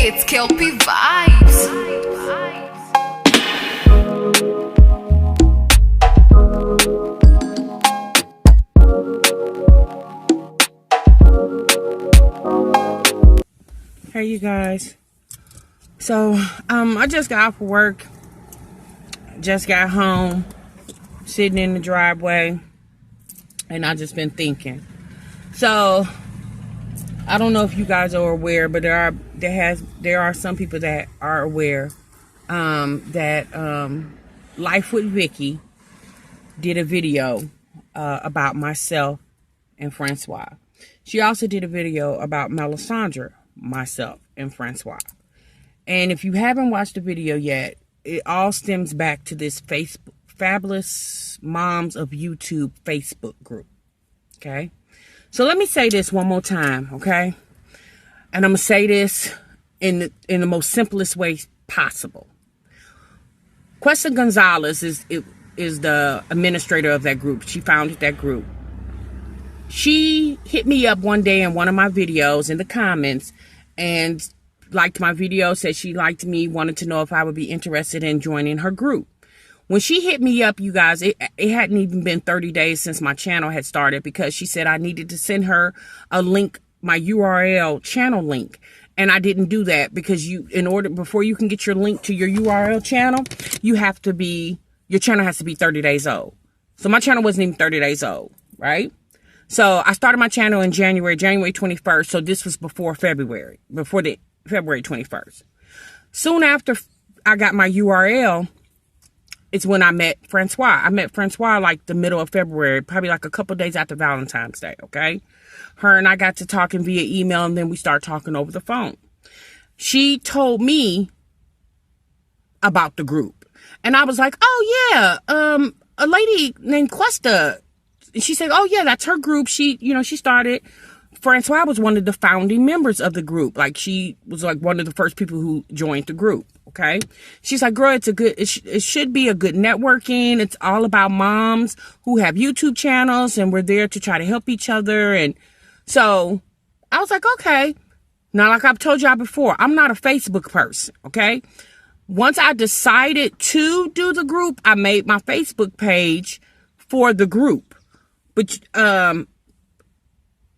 It's Kelpie Vibes. Hey you guys. So I just got off of work. Just got home, sitting in the driveway, and I just been thinking. So I don't know if you guys are aware, but there are some people that are aware that Life with Vicki did a video about myself and Francois. She also did a video about Melisandre, myself, and Francois. And if you haven't watched the video yet, it all stems back to this Facebook Fabulous Moms of YouTube Facebook group. Okay? So let me say this one more time, okay? And I'm going to say this in the most simplest way possible. Cuesta Gonzalez is the administrator of that group. She founded that group. She hit me up one day in one of my videos in the comments and liked my video, said she liked me, wanted to know if I would be interested in joining her group. When she hit me up, you guys, it hadn't even been 30 days since my channel had started, because she said I needed to send her a link, my URL channel link. And I didn't do that because before you can get your link to your URL channel, your channel has to be 30 days old. So my channel wasn't even 30 days old, right? So I started my channel in January 21st. So this was before February 21st. Soon after I got my URL, it's when I met Francois. I met Francois like the middle of February, probably like a couple days after Valentine's Day, okay? Her and I got to talking via email, and then we started talking over the phone. She told me about the group. And I was like, oh yeah, a lady named Cuesta. And she said, oh yeah, that's her group. She started. Francois was one of the founding members of the group. Like, she was like one of the first people who joined the group. Okay. She's like, girl, it should be a good networking. It's all about moms who have YouTube channels, and we're there to try to help each other. And so I was like, okay. Now, like I've told y'all before, I'm not a Facebook person. Okay. Once I decided to do the group, I made my Facebook page for the group. But,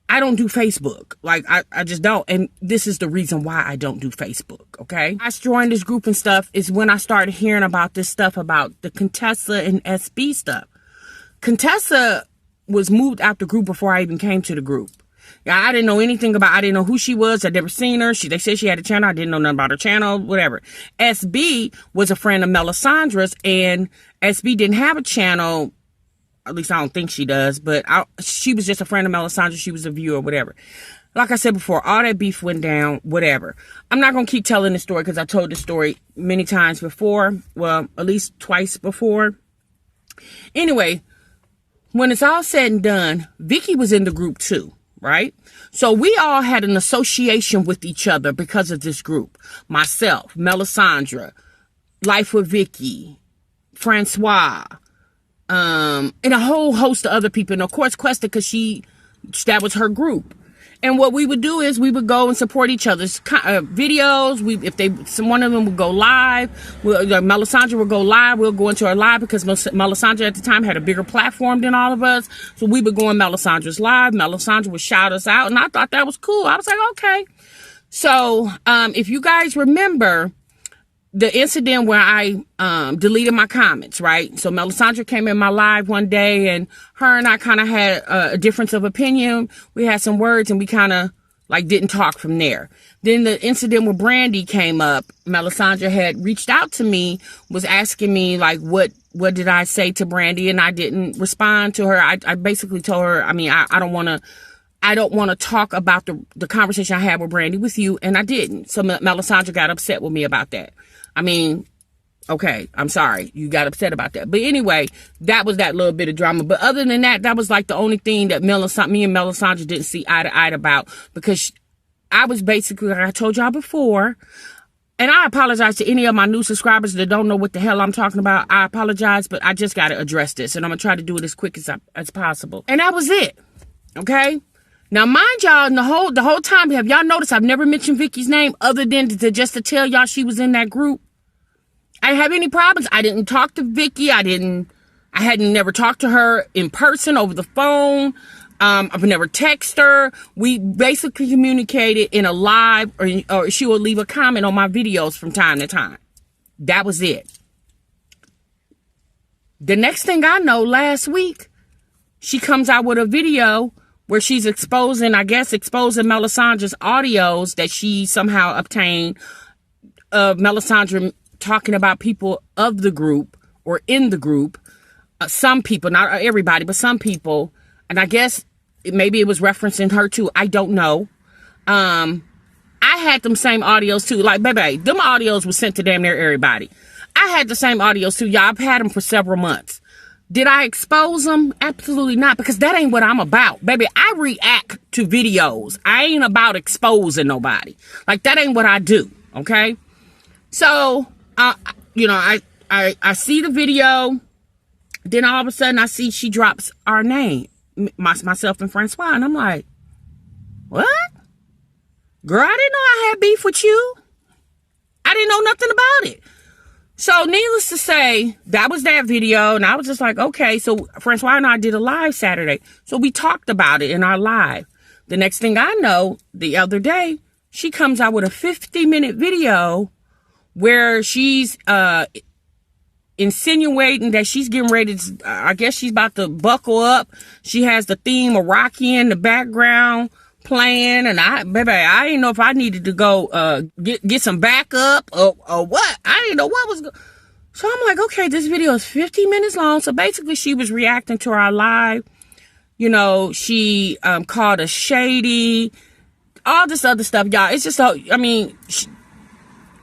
I don't do Facebook. Like, I just don't. And this is the reason why I don't do Facebook, okay? I joined this group and stuff is when I started hearing about this stuff about the Contessa and SB stuff. Contessa was moved out the group before I even came to the group. Yeah, I didn't know anything I didn't know who she was. I'd never seen her. They said she had a channel. I didn't know nothing about her channel, whatever. SB was a friend of Melisandre's, and SB didn't have a channel. At least I don't think she does, but she was just a friend of Melisandre. She was a viewer, whatever. Like I said before, all that beef went down, whatever. I'm not going to keep telling the story because I told the story many times before. Well, at least twice before. Anyway, when it's all said and done, Vicki was in the group too, right? So we all had an association with each other because of this group. Myself, Melisandre, Life with Vicki, Francois, and a whole host of other people. And of course, Cuesta, because that was her group. And what we would do is we would go and support each other's videos. One of them would go live. Melisandre would go live. We'll go into her live because Melisandre at the time had a bigger platform than all of us. So we would go on Melisandre's live. Melisandre would shout us out. And I thought that was cool. I was like, okay. So if you guys remember the incident where I deleted my comments, right? So Melisandre came in my live one day, and her and I kind of had a difference of opinion. We had some words, and we kind of like didn't talk from there. Then the incident where Brandy came up, Melisandre had reached out to me, was asking me like, what did I say to Brandy? And I didn't respond to her. I basically told her, I mean, I don't want to talk about the conversation I had with Brandy with you, and I didn't. So Melisandre got upset with me about that. I mean, okay, I'm sorry you got upset about that. But anyway, that was that little bit of drama. But other than that, that was like the only thing that me and Melisandre didn't see eye to eye about, because I was basically, like I told y'all before, and I apologize to any of my new subscribers that don't know what the hell I'm talking about. I apologize, but I just got to address this, and I'm going to try to do it as quick as possible. And that was it, okay? Now, mind y'all, the whole time, have y'all noticed I've never mentioned Vicky's name other than just to tell y'all she was in that group? I didn't have any problems. I didn't talk to Vicky. I hadn't never talked to her in person over the phone. I've never texted her. We basically communicated in a live, or she will leave a comment on my videos from time to time. That was it. The next thing I know, last week, she comes out with a video where she's exposing Melisandre's audios that she somehow obtained of Melisandre talking about people of the group or in the group. Some people, not everybody, but some people. And I guess maybe it was referencing her too. I don't know. I had them same audios too. Like, baby, them audios were sent to damn near everybody. I had the same audios too. Y'all, I've had them for several months. Did I expose them? Absolutely not, because that ain't what I'm about. Baby, I react to videos. I ain't about exposing nobody. Like, that ain't what I do, okay? So, you know, I see the video. Then all of a sudden, I see she drops our name, myself and Francois. And I'm like, what? Girl, I didn't know I had beef with you. I didn't know nothing about it. So needless to say, that was that video. And I was just like, okay. So Francois and I did a live Saturday. So we talked about it in our live. The next thing I know, the other day, she comes out with a 50-minute video where she's insinuating that she's getting ready to, I guess she's about to buckle up. She has the theme of Rocky in the background playing, and I didn't know if I needed to go get some backup or what. I didn't know what was going. So I'm like, okay, this video is 50 minutes long. So basically, she was reacting to our live. You know, she called us shady, all this other stuff, y'all. It's just,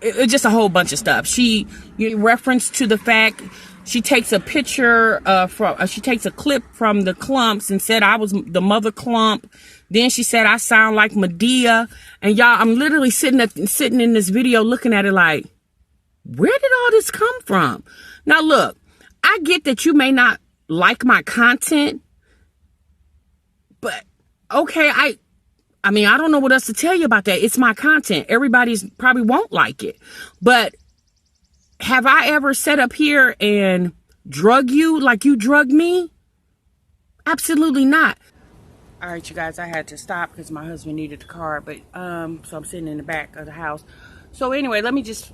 it's just a whole bunch of stuff. She referenced to the fact she takes a picture she takes a clip from the Clumps and said I was the mother Clump. Then she said I sound like Medea. And y'all, I'm literally sitting in this video looking at it like, where did all this come from? Now look, I get that you may not like my content, but okay, I don't know what else to tell you about that. It's my content. Everybody's probably won't like it. But have I ever sat up here and drug you like you drug me? Absolutely not. All right, you guys, I had to stop because my husband needed the car. But so I'm sitting in the back of the house. So anyway, let me just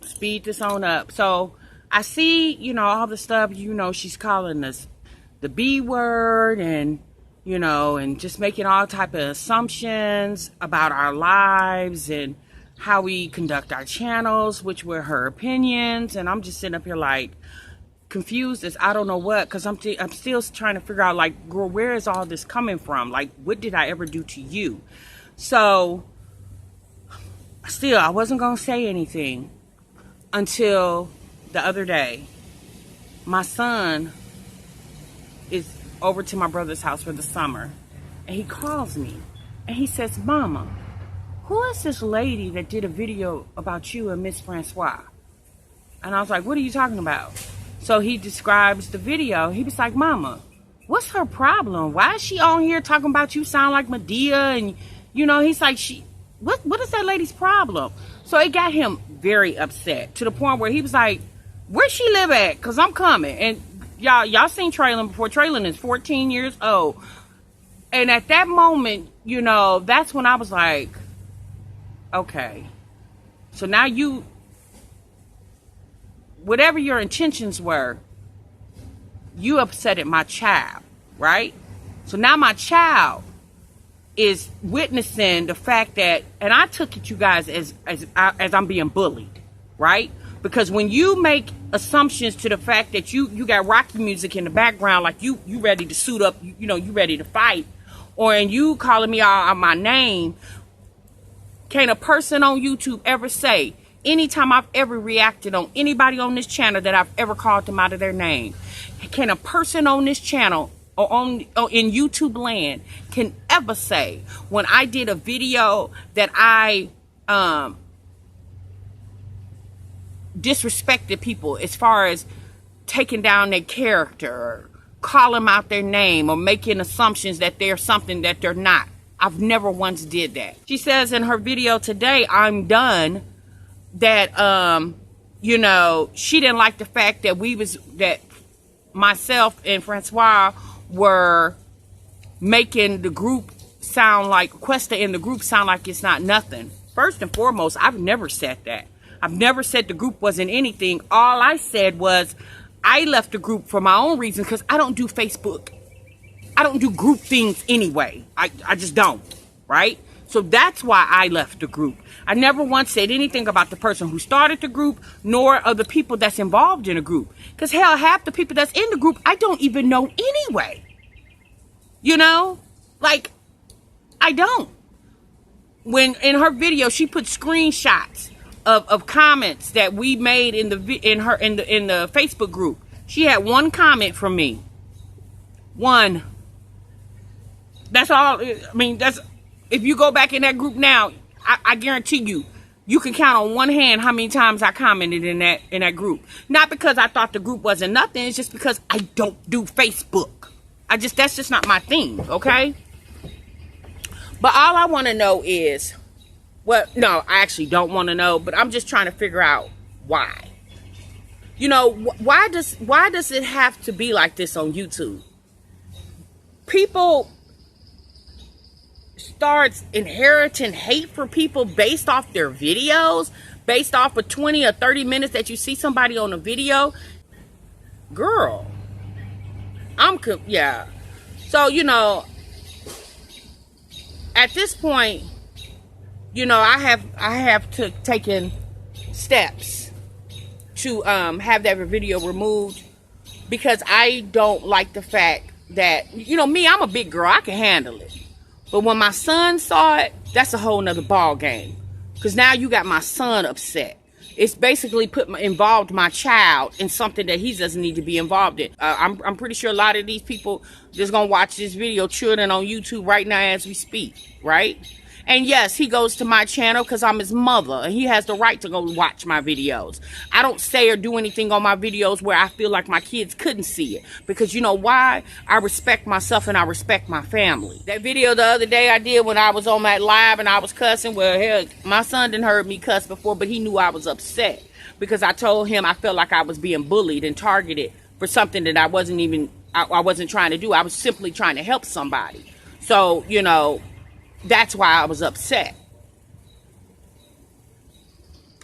speed this on up. So I see, you know, all the stuff, you know, she's calling us the B word and, you know, and just making all type of assumptions about our lives and how we conduct our channels, which were her opinions. And I'm just sitting up here like confused as I don't know what, because I'm still trying to figure out, like, girl, where is all this coming from? Like, what did I ever do to you? So still, I wasn't going to say anything until the other day. My son is over to my brother's house for the summer, and he calls me and he says, Mama, who is this lady that did a video about you and Miss Francois? And I was like, what are you talking about? So he describes the video. He was like, Mama, what's her problem? Why is she on here talking about you sound like Medea? And, you know, he's like, what is that lady's problem? So it got him very upset to the point where he was like, where she live at? Because I'm coming. And y'all seen Traylon before. Traylon is 14 years old. And at that moment, you know, that's when I was like, okay. So now whatever your intentions were, you upsetted my child, right? So now my child is witnessing the fact that, and I took it, you guys, as I'm being bullied, right? Because when you make assumptions to the fact that you got Rocky music in the background, like you ready to suit up, you know, you ready to fight, or and you calling me out my name, can a person on YouTube ever say, anytime I've ever reacted on anybody on this channel that I've ever called them out of their name, can a person on this channel or in YouTube land can ever say when I did a video that I disrespected people as far as taking down their character or call them out their name or making assumptions that they're something that they're not. I've never once did that. She says in her video today, I'm done, that, you know, she didn't like the fact that that myself and Francois were making the group sound like, Questa in the group sound like it's not nothing. First and foremost, I've never said that. I've never said the group wasn't anything. All I said was I left the group for my own reasons because I don't do Facebook. I don't do group things anyway. I just don't, right? So that's why I left the group. I never once said anything about the person who started the group, nor of the people that's involved in the group. Because hell, half the people that's in the group, I don't even know anyway. You know? Like, I don't. When in her video, she put screenshots of comments that we made in the Facebook group. She had one comment from me. One. That's all. I mean, that's, if you go back in that group now, I guarantee you can count on one hand how many times I commented in that group. Not because I thought the group wasn't nothing. It's just because I don't do Facebook. That's just not my thing. Okay. But all I want to know is, well, no, I actually don't want to know, but I'm just trying to figure out why. You know, why does it have to be like this on YouTube? People start inheriting hate for people based off their videos, based off of 20 or 30 minutes that you see somebody on a video. Girl, yeah. So, you know, at this point, you know, I have taken steps to have that video removed because I don't like the fact that, you know, me, I'm a big girl, I can handle it. But when my son saw it, that's a whole nother ball game. Because now you got my son upset. It's basically involved my child in something that he doesn't need to be involved in. I'm pretty sure a lot of these people just gonna watch this video, children on YouTube right now as we speak, right? And yes, he goes to my channel because I'm his mother and he has the right to go watch my videos. I don't say or do anything on my videos where I feel like my kids couldn't see it. Because you know why? I respect myself and I respect my family. That video the other day I did when I was on that live and I was cussing, well, hell, my son didn't heard me cuss before, but he knew I was upset. Because I told him I felt like I was being bullied and targeted for something that I wasn't trying to do. I was simply trying to help somebody. So, you know, that's why I was upset.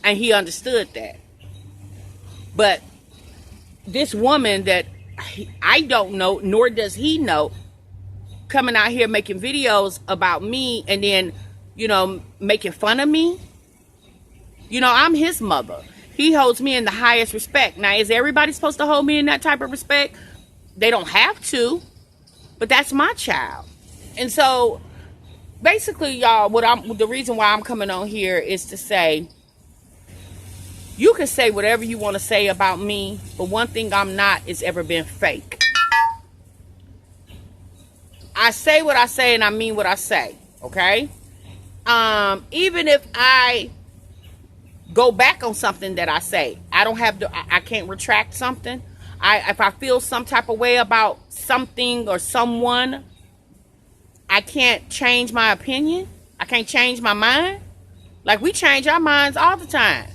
And he understood that. But this woman that I don't know, nor does he know, coming out here making videos about me and then, you know, making fun of me. You know, I'm his mother. He holds me in the highest respect. Now, is everybody supposed to hold me in that type of respect? They don't have to. But that's my child. And so basically, y'all, the reason why I'm coming on here is to say, you can say whatever you want to say about me, but one thing I'm not is ever been fake. I say what I say and I mean what I say, okay? Even if I go back on something that I say, I can't retract something. If I feel some type of way about something or someone, I can't change my opinion. I can't change my mind. Like, we change our minds all the time.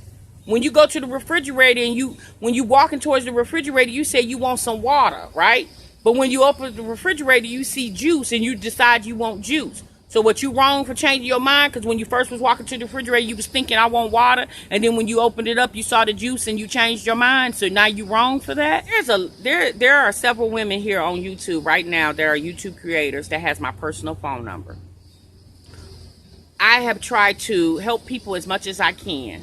When you go to the refrigerator and when you walking towards the refrigerator, you say you want some water, right? But when you open the refrigerator, you see juice and you decide you want juice. So what, you wrong for changing your mind? Because when you first was walking to the refrigerator, you was thinking I want water. And then when you opened it up, you saw the juice and you changed your mind. So now you wrong for that? There are several women here on YouTube right now. There are YouTube creators that has my personal phone number. I have tried to help people as much as I can.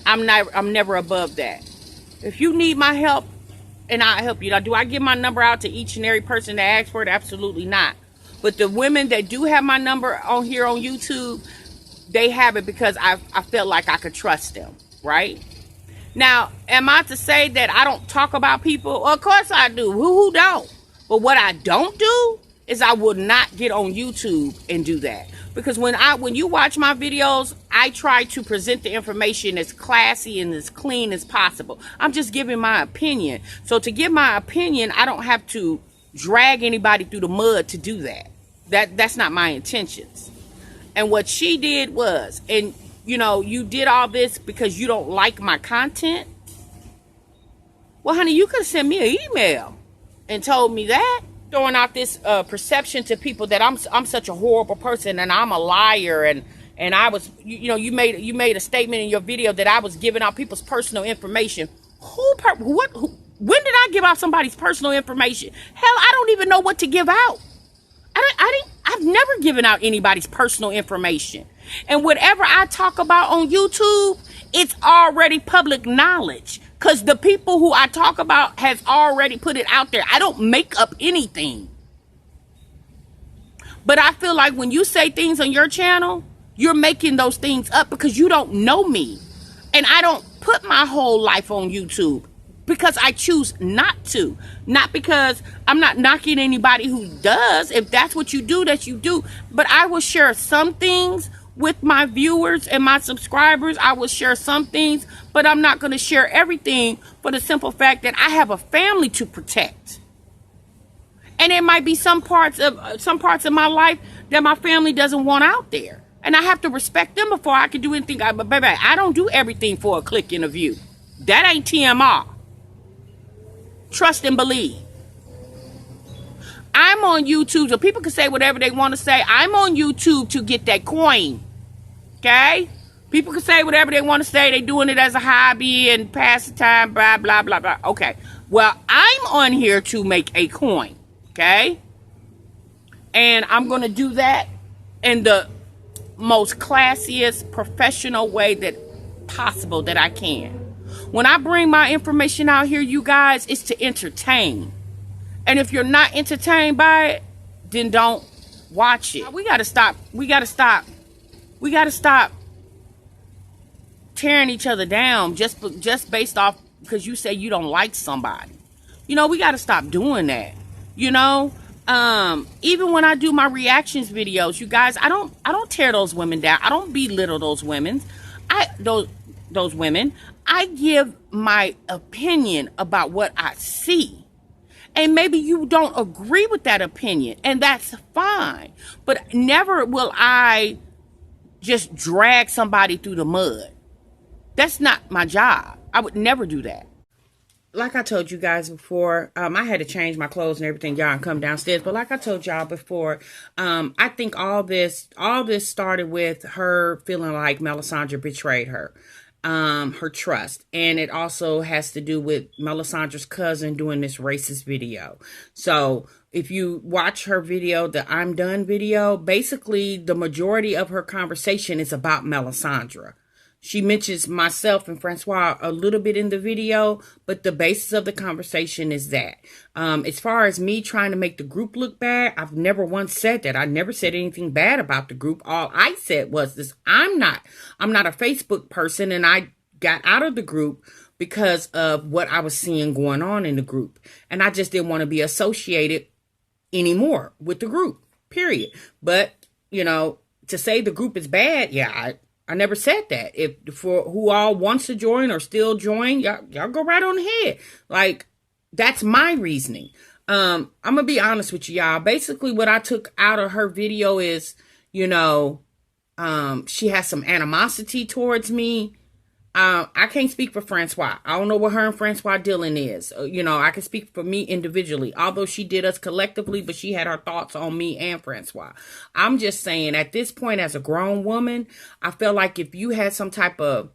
I'm never above that. If you need my help, and I'll help you. Now, do I give my number out to each and every person that asks for it? Absolutely not. But the women that do have my number on here on YouTube, they have it because I felt like I could trust them, right? Now, am I to say that I don't talk about people? Well, of course I do. Who don't? But what I don't do is I would not get on YouTube and do that. Because when you watch my videos, I try to present the information as classy and as clean as possible. I'm just giving my opinion. So to give my opinion, I don't have to drag anybody through the mud to do that. That's not my intentions. And what she did was, and you know, you did all this because you don't like my content. Well, honey, you could have sent me an email and told me that. Throwing out this perception to people that I'm such a horrible person and I'm a liar, and I was, you know, you made a statement in your video that I was giving out people's personal information. When did I give out somebody's personal information? Hell, I don't even know what to give out. I've never given out anybody's personal information. And whatever I talk about on YouTube, it's already public knowledge. Because the people who I talk about has already put it out there. I don't make up anything. But I feel like when you say things on your channel, you're making those things up because you don't know me. And I don't put my whole life on YouTube because I choose not to. Not because I'm not knocking anybody who does. If that's what you do, that you do. But I will share some things with my viewers and my subscribers. I will share some things, but I'm not going to share everything for the simple fact that I have a family to protect. And there might be some parts of my life that my family doesn't want out there. And I have to respect them before I can do anything. But baby, I don't do everything for a click and a view. That ain't TMR. Trust and believe. I'm on YouTube, so people can say whatever they want to say. I'm on YouTube to get that coin. Okay? People can say whatever they want to say. They're doing it as a hobby and pass the time, blah, blah, blah, blah. Okay. Well, I'm on here to make a coin. Okay? And I'm going to do that in the most classiest, professional way that possible that I can. When I bring my information out here, you guys, it's to entertain. And if you're not entertained by it, then don't watch it. We got to stop. We got to stop tearing each other down just based off because you say you don't like somebody. You know, we got to stop doing that. You know, even when I do my reactions videos, you guys, I don't tear those women down. I don't belittle those women. Those women. I give my opinion about what I see. And maybe you don't agree with that opinion, and that's fine. But never will I just drag somebody through the mud. That's not my job. I would never do that. Like I told you guys before, I had to change my clothes and everything, y'all, and come downstairs. But like I told y'all before, I think all this started with her feeling like Melisandre betrayed her. Her trust, and it also has to do with Melisandre's cousin doing this racist video. So if you watch her video, the I'm Done video, basically the majority of her conversation is about Melisandre. She mentions myself and Francois a little bit in the video, but the basis of the conversation is that. As far as me trying to make the group look bad, I've never once said that. I never said anything bad about the group. All I said was this: I'm not a Facebook person, and I got out of the group because of what I was seeing going on in the group. And I just didn't want to be associated anymore with the group, period. But, you know, to say the group is bad, yeah, I never said that. If for who all wants to join or still join, y'all go right on ahead. Like, that's my reasoning. I'm gonna be honest with you, y'all. Basically, what I took out of her video is, you know, she has some animosity towards me. I can't speak for Francois. I don't know what her and Francois dealing is. You know, I can speak for me individually, although she did us collectively, but she had her thoughts on me and Francois. I'm just saying, at this point, as a grown woman, I feel like if you had some type of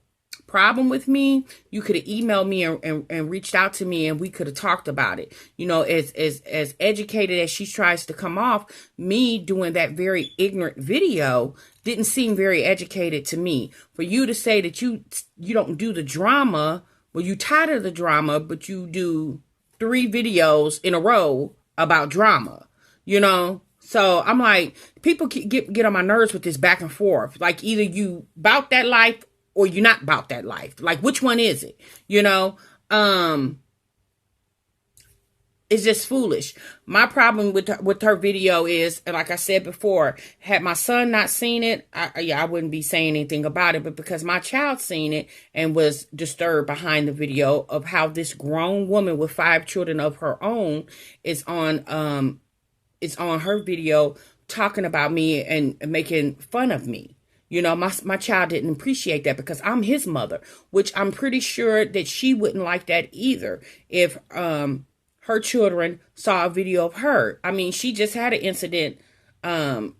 problem with me, you could have emailed me and reached out to me, and we could have talked about it. You know, as educated as she tries to come off, me doing that very ignorant video didn't seem very educated to me. For you to say that you don't do the drama, well, you tired of the drama, but you do 3 videos in a row about drama, you know? So I'm like, people get on my nerves with this back and forth. Like, either you bout that life or you're not about that life. Like, which one is it? You know? It's just foolish. My problem with her video is, and like I said before, had my son not seen it, I wouldn't be saying anything about it. But because my child seen it and was disturbed behind the video of how this grown woman with 5 children of her own is on her video talking about me and making fun of me. You know, my child didn't appreciate that because I'm his mother, which I'm pretty sure that she wouldn't like that either if her children saw a video of her. I mean, she just had an incident, I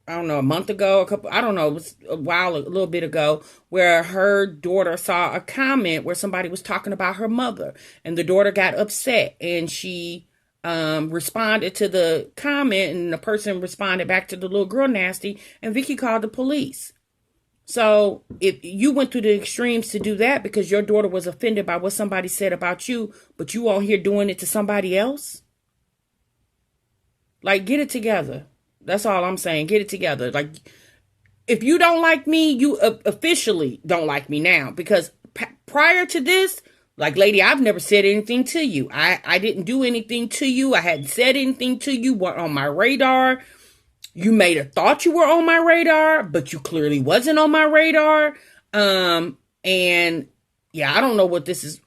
don't know, a month ago, it was a little bit ago, where her daughter saw a comment where somebody was talking about her mother, and the daughter got upset, and she responded to the comment, and the person responded back to the little girl nasty, and Vicki called the police. So if you went through the extremes to do that because your daughter was offended by what somebody said about you, but you on here doing it to somebody else, like, get it together. That's all I'm saying. Get it together. Like, if you don't like me, you officially don't like me now, because prior to this, like, lady, I've never said anything to you. I didn't do anything to you. I hadn't said anything to you. Weren't on my radar. You may have thought you were on my radar, but you clearly wasn't on my radar. And yeah, I don't know what this is.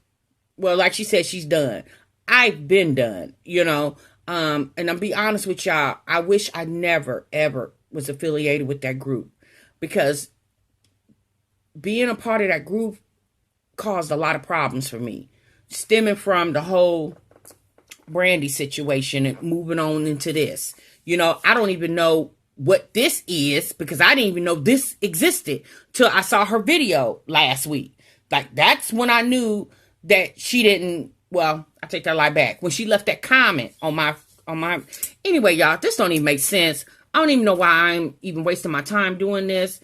Well, like she said, she's done. I've been done, you know. And I'll be honest with y'all. I wish I never, ever was affiliated with that group, because being a part of that group caused a lot of problems for me, stemming from the whole Brandy situation and moving on into this. You know, I don't even know what this is, because I didn't even know this existed till I saw her video last week. Like, that's when I knew that she didn't, well, I take that lie back. When she left that comment on my, anyway, y'all, this don't even make sense. I don't even know why I'm even wasting my time doing this.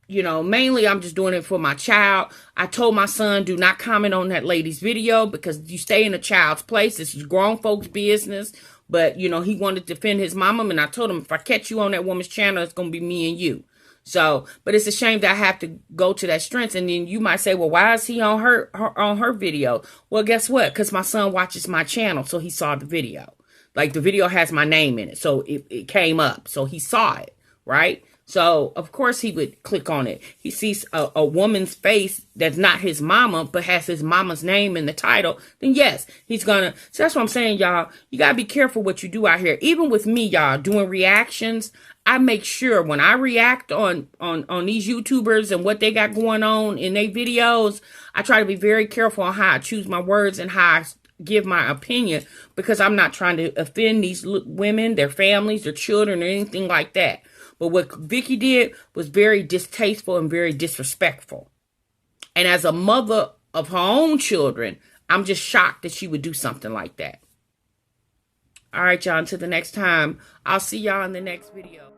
You know, mainly I'm just doing it for my child. I told my son, do not comment on that lady's video, because you stay in a child's place. This is grown folks' business. But, you know, he wanted to defend his mama, and I told him, if I catch you on that woman's channel, it's going to be me and you. So, but it's a shame that I have to go to that strength. And then you might say, well, why is he on her video? Well, guess what? Because my son watches my channel, so he saw the video. Like, the video has my name in it, so it came up. So he saw it, right? So, of course, he would click on it. He sees a woman's face that's not his mama, but has his mama's name in the title. Then, yes, he's going to. So that's what I'm saying, y'all. You got to be careful what you do out here. Even with me, y'all, doing reactions, I make sure when I react on these YouTubers and what they got going on in their videos, I try to be very careful on how I choose my words and how I give my opinion, because I'm not trying to offend these women, their families, their children, or anything like that. But what Vicki did was very distasteful and very disrespectful. And as a mother of her own children, I'm just shocked that she would do something like that. All right, y'all, until the next time, I'll see y'all in the next video.